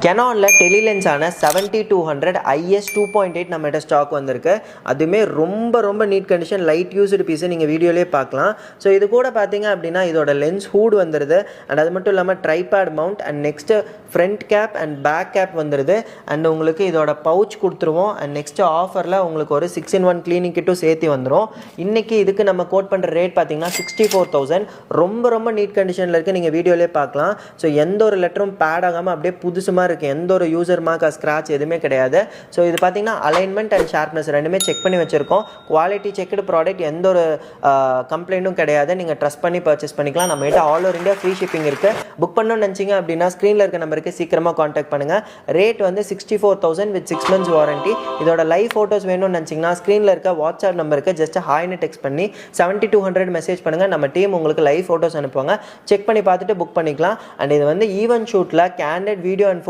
கெனானில் டெலிலென்ஸான 7200 IS 2.8 நம்மகிட்ட stock வந்திருக்கு. அதுவுமே ரொம்ப neat condition, light used piece நீங்கள் வீடியோலேயே பார்க்கலாம். ஸோ இது கூட பார்த்தீங்க அப்படின்னா இதோட லென்ஸ் ஹூட் வந்துடுது. அண்ட் அது மட்டும் இல்லாமல் tripod mount and next front cap and back cap வந்துடுது. அண்ட் உங்களுக்கு இதோட பவுச் கொடுத்துருவோம். அண்ட் நெக்ஸ்ட்டு ஆஃபரில் உங்களுக்கு ஒரு 6-in-1 கிளீனிங் கிட்டும் சேர்த்து வந்துடும். இன்றைக்கி இதுக்கு நம்ம கோட் பண்ணுற ரேட் பார்த்தீங்கன்னா 64,000. ரொம்ப நீட் கண்டிஷனில் இருக்குது, நீங்கள் வீடியோலேயே பார்க்கலாம். ஸோ எந்த ஒரு லெட்டரும் பேட் ஆகாமல் அப்படியே புதுசுமாக இருக்குது. எந்த ஒரு யூசர் மார்க் ஸ்க்ராட்ச் எதுவுமே கிடையாது. ஸோ இது பார்த்தீங்கன்னா அலைன்மெண்ட் அண்ட் ஷார்ப்னஸ் ரெண்டுமே செக் பண்ணி வச்சுருக்கோம். குவாலிட்டி செக்டு ப்ராடக்ட், எந்த ஒரு கம்ப்ளைண்ட்டும் கிடையாது. நீங்கள் ட்ரஸ்ட் பண்ணி பர்ச்சேஸ் பண்ணிக்கலாம். நம்மகிட்ட all over India free shipping இருக்குது. புக் பண்ணணும்னு நினச்சிங்க அப்படின்னா ஸ்க்ரீனில் இருக்க நம்பருக்கு சீக்கிரமாக காண்டாக்ட் பண்ணுங்கள். ரேட் வந்து 64,000 வித் 6 months வாரண்டி. இதோட லைவ் ஃபோட்டோஸ் வேணும்னு நினச்சிங்கன்னா ஸ்க்ரீனில் இருக்க வாட்ஸ்அப் நம்பருக்கு ஜஸ்ட் ஹாய்னு டெக்ஸ்ட் பண்ணி 7200 மெசேஜ் பண்ணுங்கள். நம்ம டீம் உங்களுக்கு லைவ் ஃபோட்டோஸ் அனுப்புவாங்க. செக் பண்ணி பார்த்துட்டு புக் பண்ணிக்கலாம். அண்ட் இது வந்து ஈவென்ட் ஷூட்டில் கேண்டட் வீடியோ அண்ட்